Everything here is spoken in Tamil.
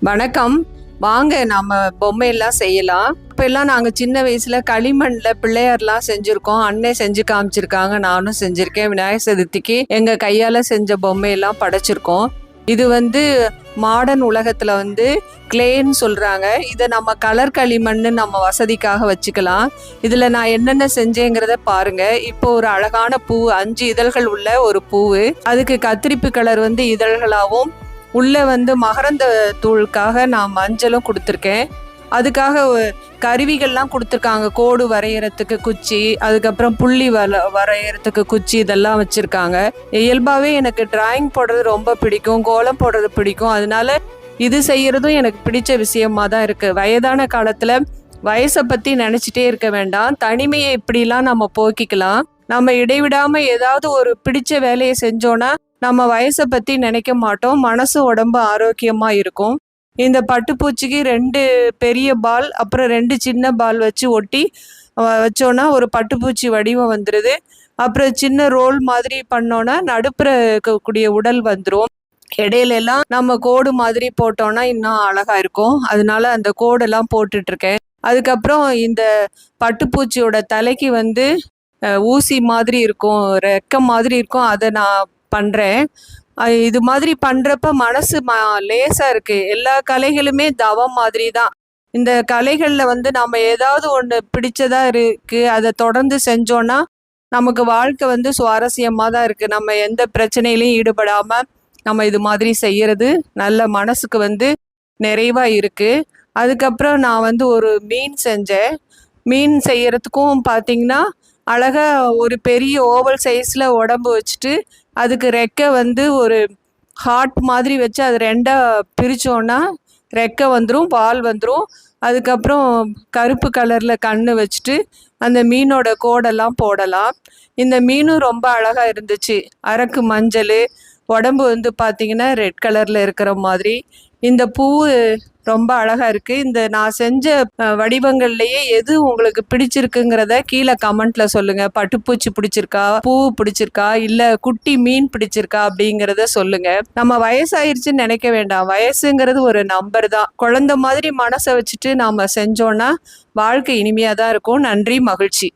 வணக்கம். வாங்க நாம பொம்மையெல்லாம் செய்யலாம். இப்பெல்லாம் நாங்கள் சின்ன வயசுல களிமண்ணில் பிள்ளையார்லாம் செஞ்சுருக்கோம். அண்ணே செஞ்சு காமிச்சிருக்காங்க, நானும் செஞ்சுருக்கேன். விநாயகர் சதுர்த்திக்கு எங்கள் கையால் செஞ்ச பொம்மையெல்லாம் படைச்சிருக்கோம். இது மாடர்ன் உலகத்தில் கிளேன்னு சொல்கிறாங்க. இதை நம்ம கலர் களிமண்ணு நம்ம வசதிக்காக வச்சுக்கலாம். இதில் நான் என்னென்ன செஞ்சேங்கிறத பாருங்க. இப்போ ஒரு அழகான பூ, 5 இதழ்கள் உள்ள ஒரு பூவு, அதுக்கு கத்திரிப்பு கலர் இதழ்களாகவும் உள்ளே மகரந்த தூளுக்காக நான் மஞ்சளும் கொடுத்துருக்கேன். அதுக்காக கருவிகள்லாம் கொடுத்துருக்காங்க. கோடு வரைகிறதுக்கு குச்சி, அதுக்கப்புறம் புள்ளி வரைகிறதுக்கு குச்சி, இதெல்லாம் வச்சுருக்காங்க. இயல்பாகவே எனக்கு டிராயிங் போடுறது ரொம்ப பிடிக்கும், கோலம் போடுறது பிடிக்கும். அதனால இது செய்கிறதும் எனக்கு பிடிச்ச விஷயமா தான் இருக்குது. வயதான காலத்தில் வயசை பற்றி நினச்சிட்டே இருக்க வேண்டாம். தனிமையை இப்படிலாம் நம்ம போக்கிக்கலாம். நம்ம இடைவிடாமல் ஏதாவது ஒரு பிடிச்ச வேலையை செஞ்சோன்னா நம்ம வயசை பற்றி நினைக்க மாட்டோம். மனசு உடம்பு ஆரோக்கியமாக இருக்கும். இந்த பட்டுப்பூச்சிக்கு 2 பெரிய பால், அப்புறம் 2 சின்ன பால் வச்சு ஒட்டி வச்சோன்னா ஒரு பட்டுப்பூச்சி வடிவம் வந்துடுது. அப்புறம் சின்ன ரோல் மாதிரி பண்ணோன்னா நடுப்புற இருக்கக்கூடிய உடல் வந்துடும். இடையிலெல்லாம் நம்ம கோடு மாதிரி போட்டோன்னா இன்னும் அழகாக இருக்கும். அதனால அந்த கோடெல்லாம் போட்டுட்ருக்கேன். அதுக்கப்புறம் இந்த பட்டுப்பூச்சியோட தலைக்கு ஊசி மாதிரி இருக்கும், ரெக்க மாதிரி இருக்கும். அதை நான் பண்ணுறேன். இது மாதிரி பண்ணுறப்ப மனசு லேசாக இருக்குது. எல்லா கலைகளுமே தவம் மாதிரி தான். இந்த கலைகளில் நம்ம ஏதாவது ஒன்று பிடிச்சதாக இருக்குது, அதை தொடர்ந்து செஞ்சோன்னா நமக்கு வாழ்க்கை சுவாரஸ்யமாக தான் இருக்குது. நம்ம எந்த பிரச்சனையிலையும் ஈடுபடாமல் நம்ம இது மாதிரி செய்கிறது நல்ல மனசுக்கு நிறைவாக இருக்குது. அதுக்கப்புறம் நான் ஒரு மீன் செஞ்சேன். மீன் செய்யறதுக்கும் பார்த்திங்கன்னா அழகாக ஒரு பெரிய ஓவல் சைஸில் உடம்பு வச்சுட்டு அதுக்கு ரெக்கை ஒரு ஹார்ட் மாதிரி வச்சு அது 2ஆக பிரித்தோன்னா ரெக்கை வந்துடும், வால் வந்துடும். அதுக்கப்புறம் கருப்பு கலரில் கண் வச்சுட்டு அந்த மீனோட கோடெல்லாம் போடலாம். இந்த மீனும் ரொம்ப அழகாக இருந்துச்சு. அரக்கு மஞ்சள், உடம்பு பார்த்திங்கன்னா ரெட் கலரில் இருக்கிற மாதிரி. இந்த பூ ரொம்ப அழகாக இருக்குது. இந்த நான் செஞ்ச வடிவங்கள்லேயே எது உங்களுக்கு பிடிச்சிருக்குங்கிறத கீழே கமெண்ட்டில் சொல்லுங்கள். பட்டுப்பூச்சி பிடிச்சிருக்கா, பூ பிடிச்சிருக்கா, இல்லை குட்டி மீன் பிடிச்சிருக்கா அப்படிங்கிறத சொல்லுங்கள். நம்ம வயசாயிருச்சுன்னு நினைக்க வேண்டாம். வயசுங்கிறது ஒரு நம்பர் தான். குழந்தை மாதிரி மனசை வச்சுட்டு நாம் செஞ்சோன்னா வாழ்க்கை இனிமையாக தான் இருக்கும். நன்றி, மகிழ்ச்சி.